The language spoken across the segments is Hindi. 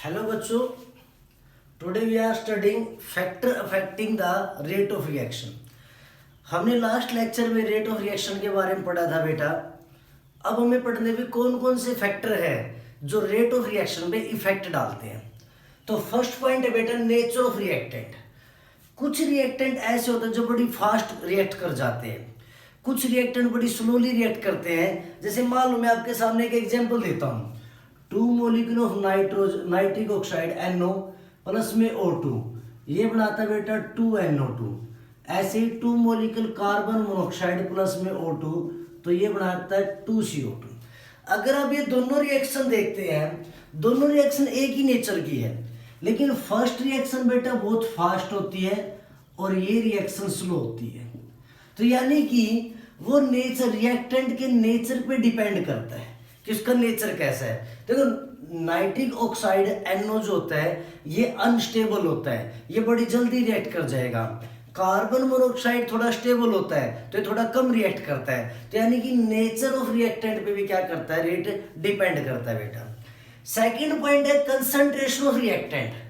हेलो बच्चों, today we are studying factor affecting the rate of reaction. हमने लास्ट लेक्चर में रेट ऑफ रिएक्शन के बारे में पढ़ा था बेटा। अब हमें पढ़ने में कौन कौन से फैक्टर है जो रेट ऑफ रिएक्शन पे इफेक्ट डालते हैं। तो फर्स्ट पॉइंट है बेटा नेचर ऑफ रिएक्टेंट। कुछ रिएक्टेंट ऐसे होते हैं जो बड़ी फास्ट रिएक्ट कर जाते हैं, कुछ रिएक्टेंट बड़ी स्लोली रिएक्ट करते हैं। जैसे मान लो मैं आपके सामने एक एग्जांपल देता हूँ, 2 molecule of nitric oxide NO plus में O2, ये बनाता है बेटा 2NO2। ऐसे ही 2 मोलिक्यूल कार्बन मोनोऑक्साइड प्लस में O2, तो ये बनाता है 2CO2। अगर आप ये दोनों रिएक्शन देखते हैं, दोनों रिएक्शन एक ही नेचर की है, लेकिन फर्स्ट रिएक्शन बेटा बहुत फास्ट होती है और ये रिएक्शन स्लो होती है। तो यानी कि वो नेचर रिएक्टेंट के नेचर पे डिपेंड करता है कि उसका नेचर कैसा है। देखो नाइट्रिक ऑक्साइड NO जो होता है ये अनस्टेबल होता है, ये बड़ी जल्दी रिएक्ट कर जाएगा। कार्बन मोनोऑक्साइड थोड़ा स्टेबल होता है तो ये थोड़ा कम रिएक्ट करता है। तो यानी कि नेचर ऑफ रिएक्टेंट पे भी क्या करता है, रेट डिपेंड करता है बेटा। सेकेंड पॉइंट है कंसंट्रेशन ऑफ रिएक्टेंट।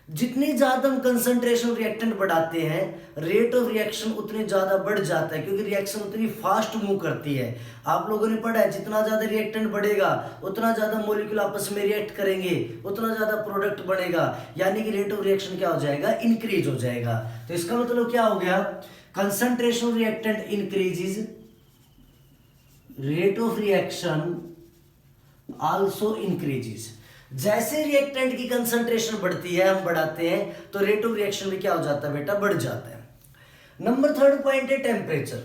जितनी ज्यादा हम कंसंट्रेशन ऑफ रिएक्टेंट बढ़ाते हैं, रेट ऑफ रिएक्शन उतने ज्यादा बढ़ जाता है, क्योंकि रिएक्शन उतनी फास्ट मूव करती है। आप लोगों ने पढ़ा है जितना ज्यादा रिएक्टेंट बढ़ेगा उतना ज्यादा मॉलिक्यूल आपस में रिएक्ट करेंगे, उतना ज्यादा प्रोडक्ट बनेगा, यानी कि रेट ऑफ रिएक्शन क्या हो जाएगा, इंक्रीज हो जाएगा। तो इसका मतलब क्या हो गया, concentration of reactant increases, rate of reaction also increases. जैसे रिएक्टेंट की कंसंट्रेशन बढ़ती है, हम बढ़ाते हैं, तो रेट ऑफ रिएक्शन भी क्या हो जाता है बेटा, बढ़ जाता है। नंबर थर्ड पॉइंट है टेम्परेचर।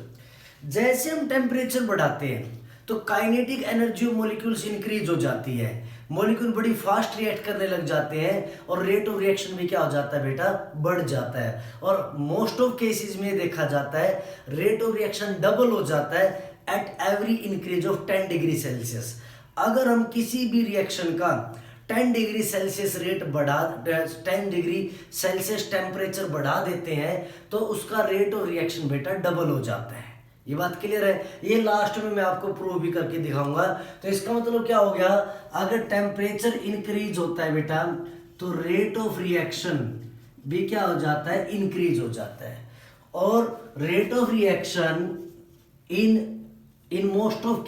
जैसे हम टेम्परेचर बढ़ाते हैं तो kinetic energy of molecules increase हो जाती है, मॉलिक्यूल बड़ी फास्ट रिएक्ट करने लग जाते हैं और रेट ऑफ रिएक्शन भी क्या हो जाता है बेटा, बढ़ जाता है। और मोस्ट ऑफ केसेस में देखा जाता है रेट ऑफ रिएक्शन डबल हो जाता है at every increase of 10 degree Celsius. अगर हम किसी भी रिएक्शन का 10 डिग्री सेल्सियस रेट बढ़ा, 10 डिग्री सेल्सियस टेम्परेचर बढ़ा देते हैं तो उसका रेट ऑफ रिएक्शन बेटा डबल हो जाता है। ये बात क्लियर है, ये लास्ट में मैं आपको प्रूव भी करके दिखाऊंगा। तो इसका मतलब क्या हो गया, अगर टेम्परेचर इंक्रीज होता है बेटा तो रेट ऑफ रिएक्शन भी क्या हो जाता है, इंक्रीज हो जाता है। और rate of reaction in most of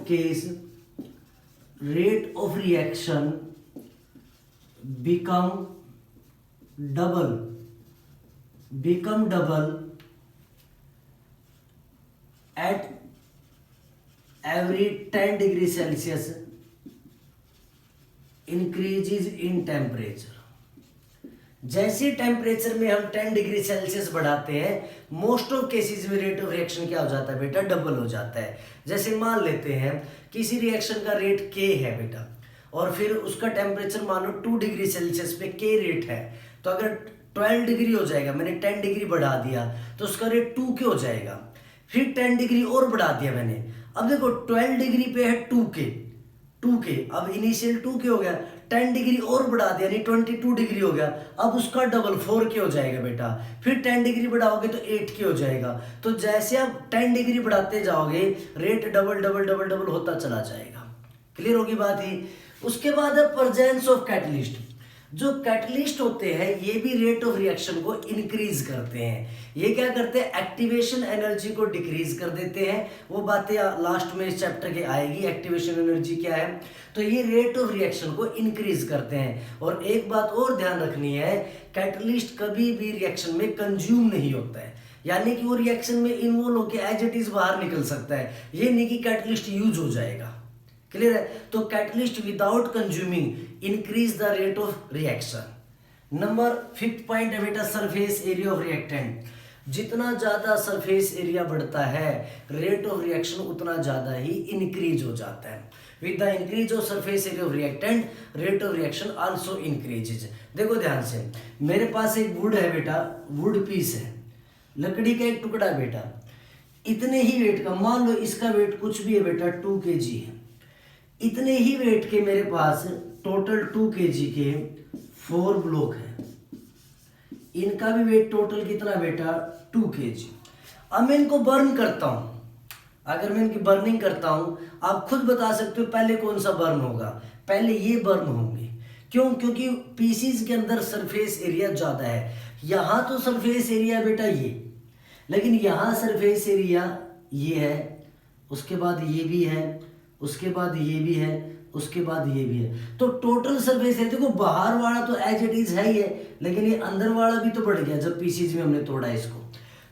case rate of reaction become double at every 10 degree Celsius increases in temperature। जैसे टेम्परेचर में हम 10 डिग्री सेल्सियस बढ़ाते हैं, मोस्ट ऑफ केसेस में रेट ऑफ रिएक्शन क्या हो जाता है बेटा, डबल हो जाता है। जैसे मान लेते हैं किसी रिएक्शन का रेट K है बेटा, और फिर उसका टेम्परेचर मानो 2 डिग्री सेल्सियस पे K रेट है, तो अगर 12 डिग्री हो जाएगा, मैंने 10 डिग्री बढ़ा दिया तो उसका रेट 2K हो जाएगा। फिर 10 डिग्री और बढ़ा दिया मैंने, अब देखो 12 डिग्री पे है 2K, अब इनिशियल 2K हो गया, 10 डिग्री और बढ़ा दिया यानी 22 डिग्री हो गया, अब उसका डबल 4K हो जाएगा बेटा। फिर 10 डिग्री बढ़ाओगे तो 8K हो जाएगा। तो जैसे आप 10 डिग्री बढ़ाते जाओगे rate double double double double होता चला जाएगा। क्लियर होगी बात ही। उसके बाद है प्रेजेंस ऑफ कैटलिस्ट। जो कैटलिस्ट होते हैं ये भी रेट ऑफ रिएक्शन को इंक्रीज करते हैं। ये क्या करते हैं, एक्टिवेशन एनर्जी को डिक्रीज कर देते हैं। वो बातें लास्ट में इस चैप्टर के आएगी, एक्टिवेशन एनर्जी क्या है। तो ये रेट ऑफ रिएक्शन को इंक्रीज करते हैं। और एक बात और ध्यान रखनी है, कैटलिस्ट कभी भी रिएक्शन में कंज्यूम नहीं होता है, यानी कि वो रिएक्शन में इन्वॉल्व होकर एज इट इज बाहर निकल सकता है। ये नहीं कि कैटलिस्ट यूज हो जाएगा। क्लियर है। तो catalyst without consuming increase the rate of reaction. Number 5th point है बेटा सरफेस एरिया ऑफ रिएक्टेंट। जितना ज्यादा सरफेस एरिया बढ़ता है रेट ऑफ रिएक्शन उतना ज्यादा ही इंक्रीज हो जाता है। With the increase of surface area of reactant rate of reaction also increases. देखो ध्यान से, मेरे पास एक वुड है बेटा, वुड पीस है, लकड़ी का एक टुकड़ा है बेटा, इतने ही वेट का, मान लो इसका वेट कुछ भी है बेटा 2 kg है, इतने ही वेट के मेरे पास टोटल 2 kg के 4 ब्लॉक है, इनका भी वेट टोटल कितना बेटा 2 kg। अब मैं इनको बर्न करता हूं, अगर मैं इनकी बर्निंग करता हूं, आप खुद बता सकते हो पहले कौन सा बर्न होगा, पहले ये बर्न होंगे। क्यों? क्योंकि पीसीज के अंदर सरफेस एरिया ज्यादा है। यहां तो सरफेस एरिया बेटा ये, लेकिन यहां सरफेस एरिया ये है, उसके बाद ये भी है, उसके बाद ये भी है, उसके बाद ये भी है। तो टोटल सरफेस एरिया देखो, बाहर वाला तो एज इट इज है ही है, लेकिन ये अंदर वाला भी तो बढ़ गया जब पीसीज में हमने तोड़ा इसको।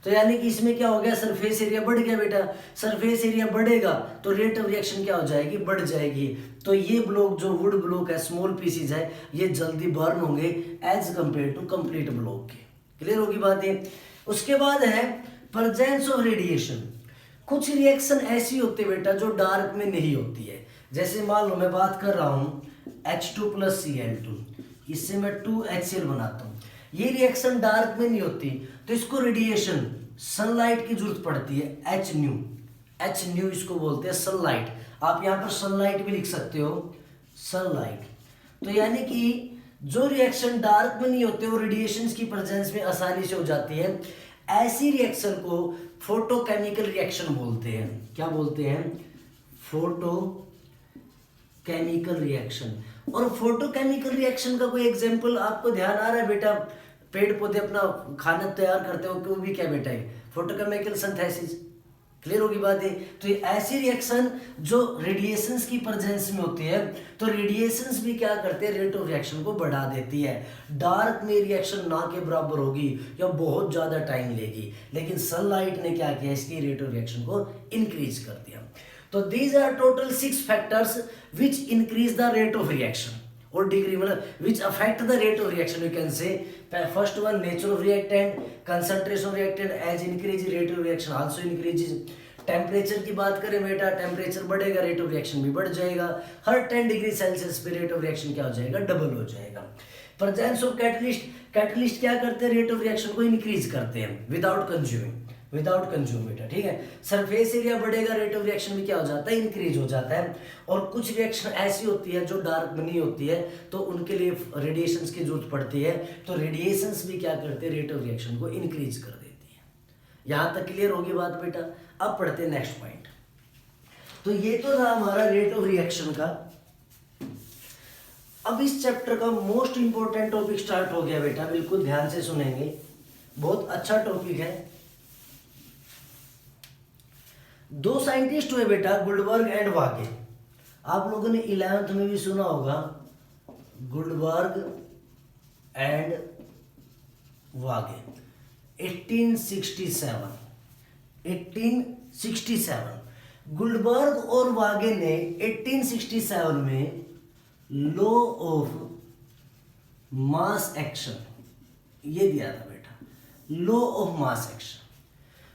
तो यानी कि इसमें क्या हो गया, सरफेस एरिया बढ़ गया बेटा। सरफेस एरिया बढ़ेगा तो रेट ऑफ रिएक्शन क्या हो जाएगी, बढ़ जाएगी। तो ये ब्लॉक जो वुड ब्लॉक है, स्मॉल पीसीज है, ये जल्दी बर्न होंगे as compare to complete block के। क्लियर होगी बात ये। उसके बाद है प्रेजेंस ऑफ रेडिएशन। कुछ रिएक्शन ऐसी होती है बेटा जो डार्क में नहीं होती है। जैसे मान लो मैं बात कर रहा हूं H2 + Cl2, इससे मैं 2HCl बनाता हूं। ये रिएक्शन डार्क में नहीं होती, तो इसको रेडिएशन सनलाइट की जरूरत पड़ती है, एच न्यू इसको बोलते हैं सनलाइट। आप यहाँ पर सनलाइट भी लिख सकते हो, सनलाइट। तो यानी कि जो रिएक्शन डार्क में नहीं होते वो रेडिएशंस की प्रेजेंस में आसानी से हो जाती है। ऐसी रिएक्शन को फोटोकेमिकल रिएक्शन बोलते हैं। क्या बोलते हैं? Photochemical reaction. और फोटोकेमिकल रिएक्शन का कोई एग्जांपल आपको ध्यान आ रहा है बेटा? पेड़ पौधे अपना खाना तैयार करते हो, वो भी क्या बेटा है? Photochemical synthesis. क्लियर होगी बात है। तो ये ऐसी रिएक्शन जो रेडिएशंस की प्रेजेंस में होती है, तो रेडिएशंस भी क्या करते हैं, रेट ऑफ रिएक्शन को बढ़ा देती है। डार्क में रिएक्शन ना के बराबर होगी या बहुत ज्यादा टाइम लेगी, लेकिन सनलाइट ने क्या किया, इसकी रेट ऑफ रिएक्शन को इंक्रीज कर दिया। तो these are total 6 factors which increase the rate of reaction और डिग्री, मतलब which affect the rate of reaction. You can say first one nature of reactant, concentration of reactant as increase rate of reaction also increases. Temperature की बात करें बेटा, टेम्परेचर बढ़ेगा रेट ऑफ रिएक्शन भी बढ़ जाएगा। हर 10 डिग्री सेल्सियस पे रेट ऑफ रिएक्शन क्या हो जाएगा, डबल हो जाएगा। प्रेजेंस ऑफ कैटलिस्ट, कैटलिस्ट क्या करते हैं, रेट ऑफ रिएक्शन को इंक्रीज करते हैं विदाउट कंज्यूमिंग बेटा, ठीक है। सरफेस एरिया बढ़ेगा, रेट ऑफ रिएक्शन भी क्या हो जाता है, इंक्रीज हो जाता है। और कुछ रिएक्शन ऐसी होती है जो डार्क में नहीं होती है, तो उनके लिए रेडिएशंस की जरूरत पड़ती है, तो रेडिएशंस भी क्या करते हैं, रेट ऑफ रिएक्शन को इंक्रीज कर देती है। यहां तक क्लियर होगी बात बेटा। अब पढ़ते हैं नेक्स्ट पॉइंट। तो ये तो था हमारा रेट ऑफ रिएक्शन का। अब इस चैप्टर का मोस्ट इंपोर्टेंट टॉपिक स्टार्ट हो गया बेटा, बिल्कुल ध्यान से सुनेंगे, बहुत अच्छा टॉपिक है। दो साइंटिस्ट हुए बेटा, गुल्डबर्ग एंड वागे। आप लोगों ने 11th में भी सुना होगा, गुल्डबर्ग एंड वागे। 1867 गुल्डबर्ग और वागे ने 1867 में लॉ ऑफ मास एक्शन ये दिया था बेटा, लॉ ऑफ मास एक्शन।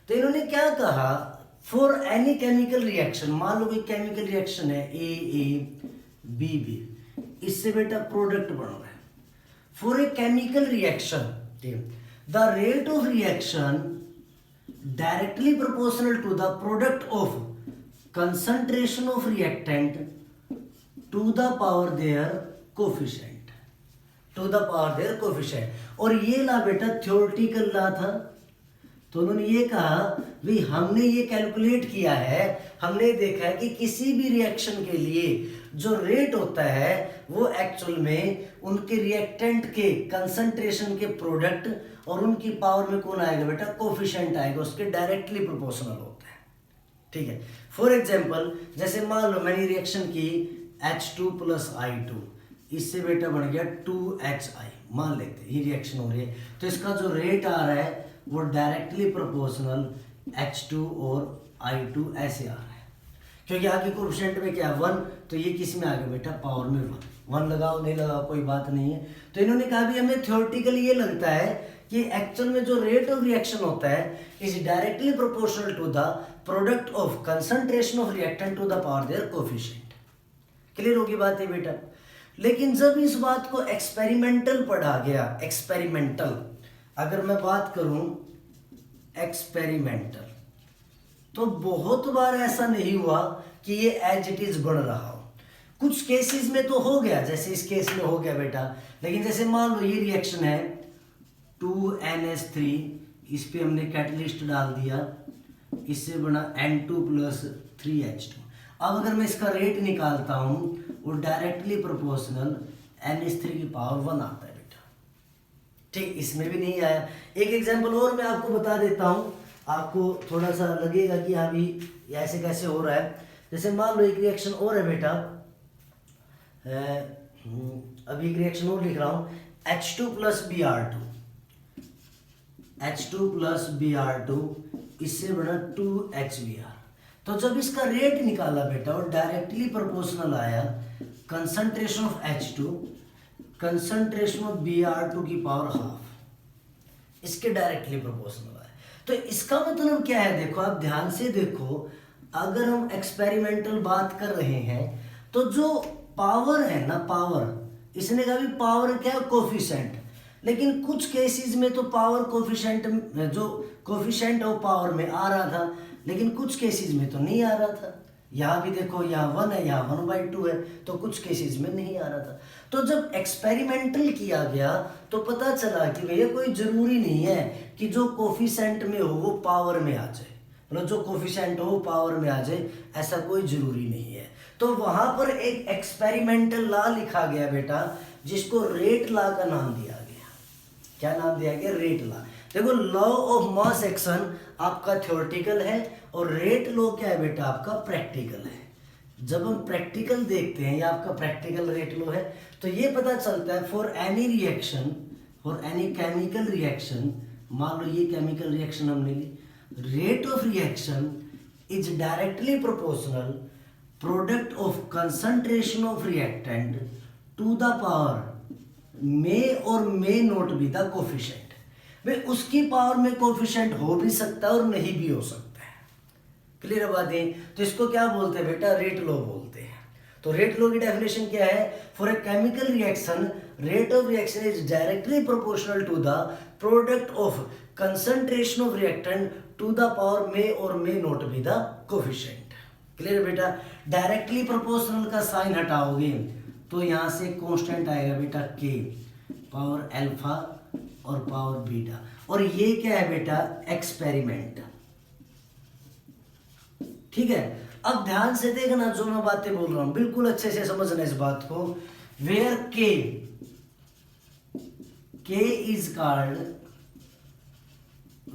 तो इन्होंने क्या कहा, फॉर एनी केमिकल रिएक्शन, मान लो कोई केमिकल रिएक्शन है ए बी बी, इससे बेटा प्रोडक्ट बन रहा है। For a chemical reaction the rate of reaction directly proportional to the product of concentration of reactant to the power their coefficient, और ये ला बेटा थ्योरेटिकल ला था। तो उन्होंने ये कहा भी हमने ये कैलकुलेट किया है, हमने देखा है कि किसी भी रिएक्शन के लिए जो रेट होता है वो एक्चुअल में उनके रिएक्टेंट के कंसंट्रेशन के प्रोडक्ट और उनकी पावर में कौन आएगा बेटा, कोफिशिएंट आएगा, उसके डायरेक्टली प्रोपोर्शनल होता है। ठीक है। फॉर एग्जांपल जैसे मान लो मैंने रिएक्शन की H2 + I2, इससे बेटा बन गया 2HI, मान लेते हैं ये रिएक्शन हो रही है, तो इसका जो रेट आ रहा है वो डायरेक्टली प्रोपोर्शनल H2 और I2 ऐसे आ रहा है, क्योंकि आगे कोफिशिएंट में क्या है 1, तो ये किस में आ गया बेटा, पावर में 1 लगाओ नहीं लगाओ कोई बात नहीं है। तो इन्होंने कहा भी हमें थ्योरेटिकली ये लगता है कि एक्चुअल में जो रेट ऑफ रिएक्शन होता है is directly proportional to the product of concentration of reactant to the power their coefficient. Clear होगी बात है बेटा। लेकिन जब इस बात को एक्सपेरिमेंटल पढ़ा गया, एक्सपेरिमेंटल, अगर मैं बात करूं एक्सपेरिमेंटल, तो बहुत बार ऐसा नहीं हुआ कि ये एज इट इज बन रहा हो। कुछ केसेस में तो हो गया, जैसे इस केस में हो गया बेटा, लेकिन जैसे मान लो ये रिएक्शन है 2NH3, इस पे हमने कैटलिस्ट डाल दिया, इससे बना N2 प्लस 3H2। अब अगर मैं इसका रेट निकालता हूँ वो डायरेक्टली प्रोपोर्शनल NH3 की पावर 1 आता है बेटा। ठीक, इसमें भी नहीं आया। एक एग्जांपल और मैं आपको बता देता हूँ, आपको थोड़ा सा लगेगा कि हाँ भी ऐसे कैसे हो रहा है। जैसे मान लो एक रिएक्शन और है बेटा, अभी एक रिएक्शन और लिख रहा हूँ, H2 plus Br2, H2 plus Br2 इससे बना 2HBr। तो जब इसका रेट निकाला बेटा और डायरेक्टली प्रोपोर्शनल आया concentration of H2 concentration of Br2 की पावर हाफ, इसके डायरेक्टली प्रोपोर्शनल आया। तो इसका मतलब क्या है, देखो आप ध्यान से देखो, अगर हम एक्सपेरिमेंटल बात कर रहे हैं तो जो पावर है ना, पावर, इसने कहा भी पावर क्या है, कोफिशिएंट, लेकिन कुछ केसेस में तो पावर कोफिशिएंट, जो कोफिशिएंट ऑफ पावर में आ रहा था, लेकिन कुछ केसेस में तो नहीं आ रहा था। यहाँ भी देखो, यहाँ 1 है, यहाँ 1/2 है, तो कुछ केसेस में नहीं आ रहा था। तो जब एक्सपेरिमेंटल किया गया तो पता चला कि भैया कोई जरूरी नहीं है कि जो कोफिशिएंट में हो वो पावर में आ जाए, मतलब जो कोफिशिएंट हो पावर में आ जाए, ऐसा कोई जरूरी नहीं है। तो वहां पर एक एक्सपेरिमेंटल लॉ लिखा गया बेटा, जिसको रेट लॉ का नाम दिया गया। क्या नाम दिया गया? Rate law. देखो, लॉ ऑफ मास एक्शन आपका थ्योरेटिकल है और रेट लॉ क्या है बेटा? आपका प्रैक्टिकल है। जब हम प्रैक्टिकल देखते हैं, या आपका प्रैक्टिकल रेट लॉ है, तो ये पता चलता है for any reaction, for any chemical reaction, मान लो ये केमिकल रिएक्शन हमने ली, rate of reaction is directly proportional product of concentration of reactant to the power may और may not be the coefficient. भाई उसकी पावर में कोफिशिएंट हो भी सकता है और नहीं भी हो सकता है। क्लियर बात है? तो इसको क्या बोलते हैं बेटा? रेट लॉ बोलते हैं। तो रेट लॉ की डेफिनेशन क्या है? For a chemical reaction rate of reaction is directly proportional to the product of concentration of reactant to the power may और may not be the coefficient. Clear बेटा? डायरेक्टली प्रोपोर्शनल का साइन हटाओगे तो यहां से कांस्टेंट आएगा बेटा के, पावर अल्फा और पावर बीटा। और ये क्या है बेटा? एक्सपेरिमेंट। ठीक है, अब ध्यान से देखना, जो मैं बातें बोल रहा हूं बिल्कुल अच्छे से समझना इस बात को। वेयर के इज कॉल्ड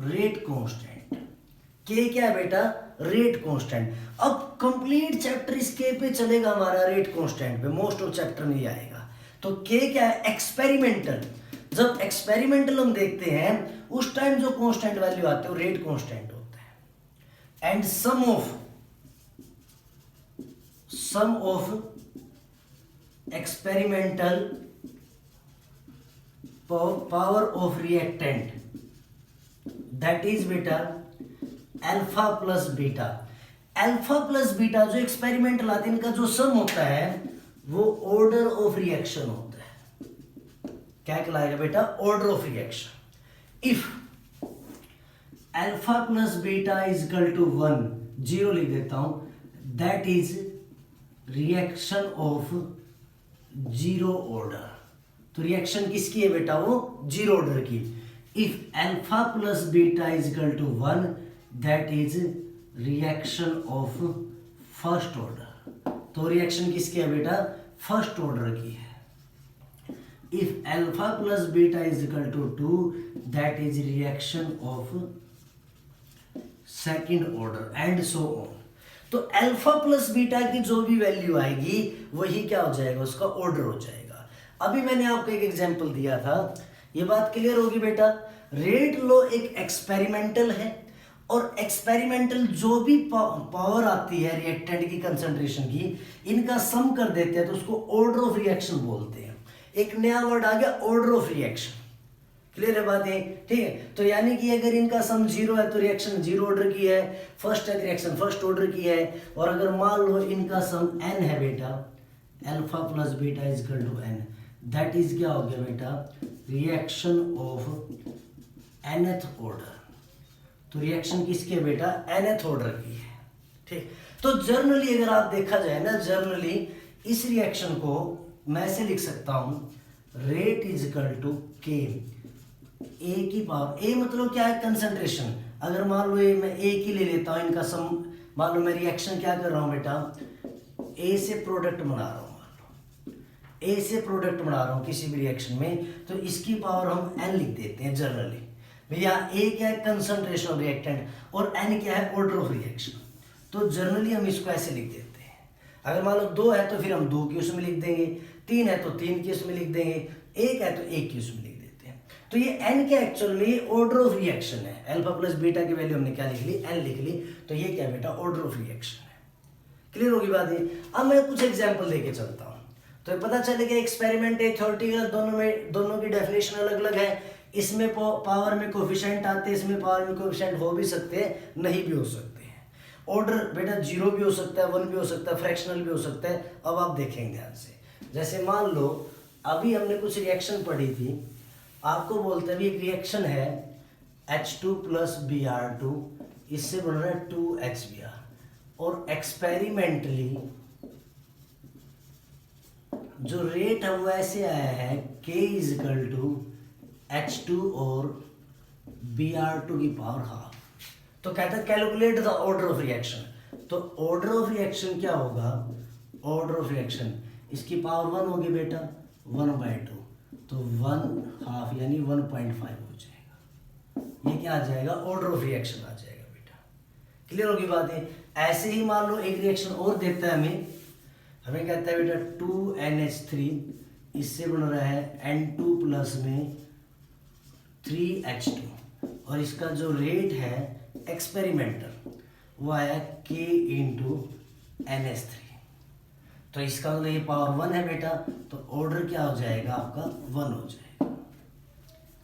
रेट कांस्टेंट। के क्या है बेटा? Rate constant. अब कंप्लीट चैप्टर इस के पे चलेगा हमारा, रेट कांस्टेंट पे, मोस्ट ऑफ चैप्टर में ही आएगा। तो के क्या है? एक्सपेरिमेंटल। जब एक्सपेरिमेंटल हम देखते हैं उस टाइम जो कांस्टेंट वैल्यू आते हैं वो रेट कांस्टेंट होता है। And sum of experimental power of reactant that is बेटा alpha plus beta. Alpha plus beta जो एक्सपेरिमेंटल आते हैं, इनका जो सम होता है वो ऑर्डर ऑफ रिएक्शन होता है। क्या कहलाएगा बेटा? Order of reaction. If alpha plus beta is equal to 1, 0 लिख देता हूं, that is reaction of zero order. तो रिएक्शन किसकी है बेटा? वो जीरो ऑर्डर की। If alpha plus beta is equal to 1, that is reaction of first order. तो रिएक्शन किसकी है बेटा? फर्स्ट ऑर्डर की है। If alpha plus beta is equal to 2, that is reaction of second order and so on. तो अल्फा प्लस बीटा की जो भी वैल्यू आएगी वही क्या हो जाएगा? उसका ऑर्डर हो जाएगा। अभी मैंने आपको एक एग्जांपल दिया था, ये बात क्लियर होगी बेटा? रेट लॉ एक एक्सपेरिमेंटल है और एक्सपेरिमेंटल जो भी पावर आती है रिएक्टेंट की कंसंट्रेशन की, इनका सम कर देते हैं तो उसको ऑर्डर ऑफ रिएक्शन बोलते हैं। एक नया वर्ड आ गया, ऑर्डर ऑफ रिएक्शन। क्लियर है बात है? ठीक है, तो यानी कि अगर इनका सम 0 है तो रिएक्शन जीरो ऑर्डर की है, फर्स्ट है तो रिएक्शन फर्स्ट ऑर्डर की है। और अगर मान लो इनका सम n है बेटा, alpha plus beta is equal to n, that is क्या हो गया बेटा? Reaction of nth order. तो रिएक्शन किसकी है बेटा? nth ऑर्डर की है। ठीक, तो जर्नली अगर आप देखा जाए ना, जर्नली इस रिएक्शन को मैं ऐसे लिख सकता हूं, रेट इज इक्वल टू के, ए की पावर, ए मतलब क्या है? कंसंट्रेशन। अगर मान लो ये मैं एक ही ले लेता हूँ, इनका सम, मान लो मैं रिएक्शन क्या कर रहा हूँ बेटा, ए से प्रोडक्ट बना रहा हूँ, मान लो ए से प्रोडक्ट बना रहा हूँ किसी भी रिएक्शन में, तो इसकी पावर हम एन लिख देते हैं जनरली। भैया ए क्या है, कंसंट्रेशन ऑफ रिएक्टेंट, और एन क्या है, ऑर्डर ऑफ रिएक्शन। तो जनरली हम इसको ऐसे लिख देते हैं। अगर मान लो 2 है तो फिर हम 2 की उसमें लिख देंगे, 3 है तो 3 की उसमें लिख देंगे, 1 है तो 1 की उसमें लिख देते हैं। तो ये एन क्या एक्चुअल में ऑर्डर ऑफ रिएक्शन है। अल्फा प्लस बीटा की वैल्यू हमने क्या लिख ली, एन लिख ली, तो ये क्या बेटा, ऑर्डर ऑफ रिएक्शन है। क्लियर होगी बात ये। अब मैं कुछ एग्जाम्पल लेके चलता हूँ, तो पता चलेगा एक्सपेरिमेंट है, थ्योरेटिकल, दोनों की डेफिनेशन अलग अलग है। इसमें पावर में कोफिशिएंट आते हैं, इसमें पावर में कोफिशिएंट हो भी सकते हैं, नहीं भी हो सकते हैं। ऑर्डर बेटा 0 भी हो सकता है, 1 भी हो सकता है, फ्रैक्शनल भी हो सकता है। अब आप देखेंगे ध्यान से, जैसे मान लो अभी हमने कुछ रिएक्शन पढ़ी थी, आपको बोलते हैं एक रिएक्शन है H2 प्लस Br2, इससे बन रहा है 2HBr, और एक्सपेरिमेंटली जो रेट है वो ऐसे आया है K इजिकल टू H2 और Br2 की पावर हाफ। तो कहता है calculate the order of reaction. तो ऑर्डर ऑफ रिएक्शन क्या होगा, ऑर्डर ऑफ रिएक्शन, इसकी पावर 1 होगी बेटा 1/2, तो 1/2 यानी 1.5 हो जाएगा। ये क्या आ जाएगा, ऑर्डर ऑफ रिएक्शन आ जाएगा बेटा। क्लियर होगी बात है। ऐसे ही मान लो एक रिएक्शन और देता है हमें कहता है बेटा 2NH3, इससे बन रहा है N2 प्लस में 3H2, और इसका जो रेट है एक्सपेरिमेंटल वो आया K इंटू NH3। तो इसका मतलब ये पावर 1 है बेटा, तो ऑर्डर क्या हो जाएगा आपका 1 हो जाएगा।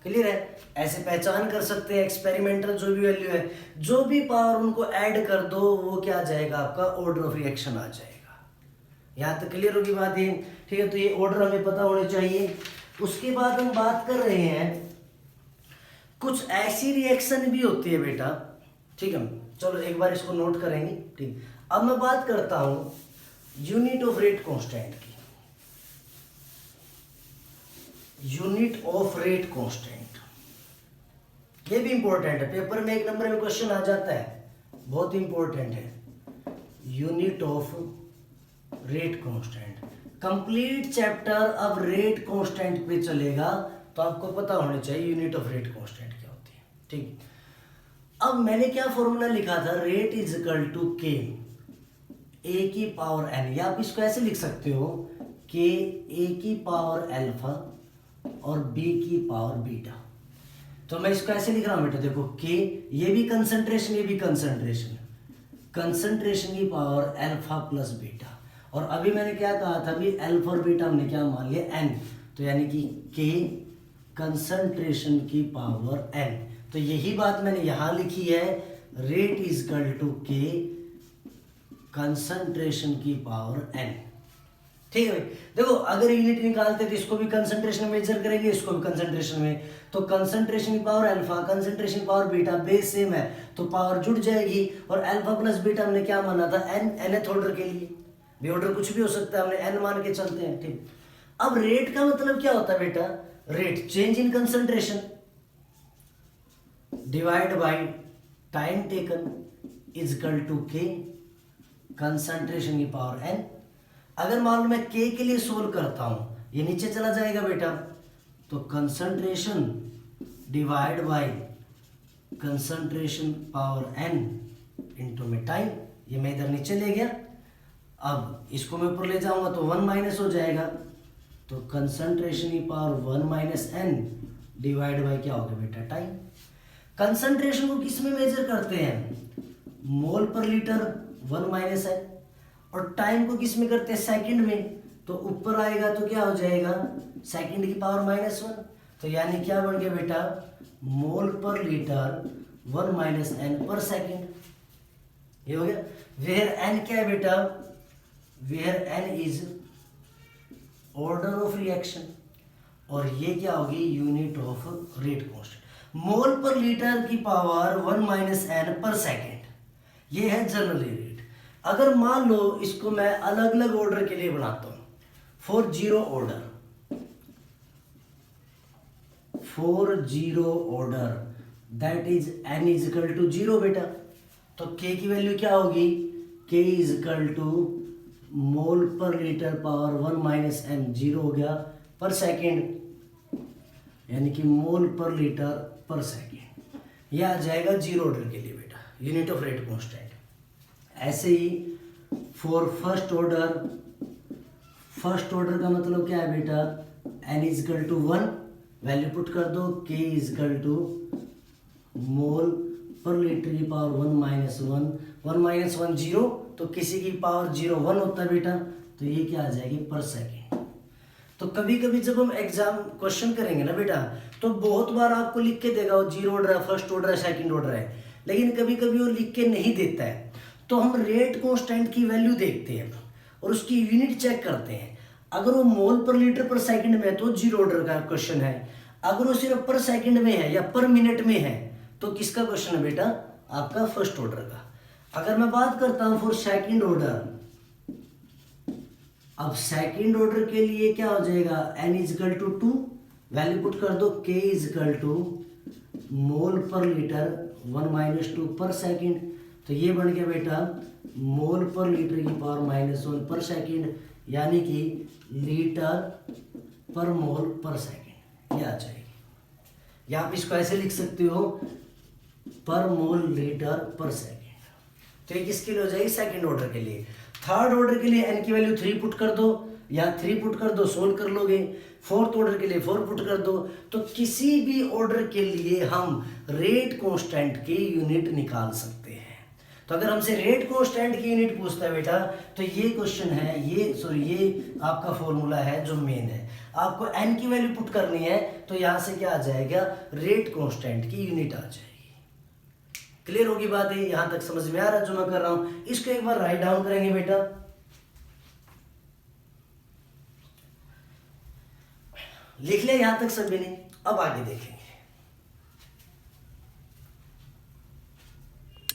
क्लियर है। ऐसे पहचान कर सकते हैं एक्सपेरिमेंटल जो भी वैल्यू है, जो भी पावर उनको ऐड कर दो वो क्या आ जाएगा आपका, ऑर्डर ऑफ रिएक्शन आ जाएगा। यहाँ तक क्लियर होगी बात है, ठीक है। तो ये ऑर्डर हमें पता होने चाहिए। उसके बाद हम बात कर रहे हैं कुछ ऐसी रिएक्शन भी होती है बेटा, ठीक है, चलो एक बार इसको नोट करेंगे, ठीक। अब मैं बात करता हूं यूनिट ऑफ रेट कांस्टेंट की। यूनिट ऑफ रेट कांस्टेंट, ये भी इंपॉर्टेंट है, पेपर में 1 नंबर में क्वेश्चन आ जाता है, बहुत इंपॉर्टेंट है। Unit of rate constant, complete chapter अब रेट कांस्टेंट पे चलेगा, तो आपको पता होना चाहिए यूनिट ऑफ रेट कांस्टेंट क्या होती है, ठीक। अब मैंने क्या फॉर्मूला लिखा था, रेट इज इक्वल टू के ए की पावर एन, या आप इसको ऐसे लिख सकते हो के ए की पावर अल्फा और बी की पावर बीटा। तो मैं इसको ऐसे लिख रहा हूं बेटा, देखो के, ये भी कंसंट्रेशन, ये भी कंसंट्रेशन, कंसंट्रेशन की पावर अल्फा प्लस बीटा, और अभी मैंने क्या कहा था, अभी अल्फा और बीटा हमने क्या मान लिया एन, तो यानी कि के कंसंट्रेशन की पावर एन। तो यही बात मैंने यहां लिखी है, रेट इज इक्वल टू के कंसंट्रेशन की पावर एन, ठीक है भाई। देखो अगर यूनिट निकालते तो इसको भी कंसंट्रेशन में मेजर करेंगे, इसको भी कंसंट्रेशन में, तो कंसंट्रेशन की पावर अल्फा, कंसंट्रेशन की पावर बीटा, बेस सेम है तो पावर जुड़ जाएगी। और अल्फा प्लस बीटा हमने क्या माना था, एन, nth ऑर्डर के लिए, बी ऑर्डर कुछ भी हो सकता है, हमने एन मान के चलते हैं, ठीक। अब रेट का मतलब क्या होता है बेटा, rate change in concentration divide by time taken is equal to के कंसंट्रेशन की पावर एन। अगर मान लो मैं के लिए सोल्व करता हूं, ये नीचे चला जाएगा बेटा, तो concentration divide by concentration power n into में टाइम, ये मैं इधर नीचे ले गया। अब इसको मैं ऊपर ले जाऊंगा तो 1 माइनस हो जाएगा, तो कंसंट्रेशन की power 1 minus n divide by क्या होगा बेटा, टाइम। कंसंट्रेशन को किस में मेजर करते हैं, मोल पर लीटर 1 माइनस एन, और टाइम को किस में करते हैं, सेकंड में, तो ऊपर आएगा तो क्या हो जाएगा, सेकंड की पावर -1, तो यानी क्या बन गया बेटा, mole per litre 1 minus n per second, ये हो गया। वेयर एन क्या है बेटा, where n is order of reaction, और ये क्या होगी, unit of rate constant. Mole per litre की power 1 minus n per second, ये है जनरली रेट। अगर मान लो इसको मैं अलग अलग ऑर्डर के लिए बनाता हूं, for zero order, that is n is equal to 0 बेटा। तो k की वैल्यू क्या होगी, k is equal to mole per litre power 1 minus m, 0 हो गया पर सेकेंड, यानी कि मोल पर लीटर पर सेकेंड। यह आ जाएगा जीरो ऑर्डर के लिए बेटा, यूनिट ऑफ रेट कांस्टेंट। ऐसे ही for first order, first order का मतलब क्या है बेटा, n is equal to 1, value put कर दो, k is equal to mole per litre की पावर 1 माइनस 1, 1 माइनस 1 0, तो किसी की पावर 0 1 होता है बेटा, तो ये क्या आ जाएगी पर सेकेंड। तो कभी कभी जब हम एग्जाम क्वेश्चन करेंगे ना बेटा, तो बहुत बार आपको लिख के देगा वो जीरो ऑर्डर है, फर्स्ट ऑर्डर है, सेकंड ऑर्डर है, लेकिन कभी कभी वो लिख के नहीं देता है। तो हम रेट कांस्टेंट की वैल्यू देखते हैं और उसकी यूनिट चेक करते हैं। अगर वो मोल पर लीटर पर सेकंड में है तो जीरो ऑर्डर का क्वेश्चन है, अगर वो सिर्फ पर सेकंड में है या पर मिनट में है तो किसका क्वेश्चन है बेटा, आपका फर्स्ट ऑर्डर का। अगर मैं बात करता हूं फॉर सेकंड ऑर्डर, अब सेकंड ऑर्डर के लिए क्या हो जाएगा, n is equal to 2, value put कर दो, k is equal to mole per litre 1 minus 2 पर सेकंड, तो ये बन गया बेटा मोल पर लीटर की पावर माइनस 1 पर सेकंड, यानी कि लीटर पर मोल पर सेकंड, ये आ जाएगी। या आप इसको ऐसे लिख सकते हो पर मोल लीटर पर सेकंड। तो ये किसके लिए हो जाएगी, सेकंड ऑर्डर के लिए। थर्ड ऑर्डर के लिए n की वैल्यू 3 पुट कर दो, या 3 पुट कर दो, सोल्व कर लोगे। फोर्थ ऑर्डर के लिए 4 पुट कर दो। तो किसी भी ऑर्डर के लिए हम रेट कांस्टेंट की यूनिट निकाल सकते हैं। तो अगर हमसे रेट कांस्टेंट की यूनिट पूछता है बेटा, तो ये क्वेश्चन है, ये आपका फॉर्मूला है जो मेन है। आपको n की वैल्यू पुट करनी है, तो यहां से क्या आ जाएगा, रेट कांस्टेंट की यूनिट आ जाएगी। क्लियर होगी बात है, यहां तक समझ में आ रहा है जो मैं कर रहा हूं। इसको एक बार राइट डाउन करेंगे बेटा। लिख लिया यहां तक सभी ने, अब आगे देखेंगे।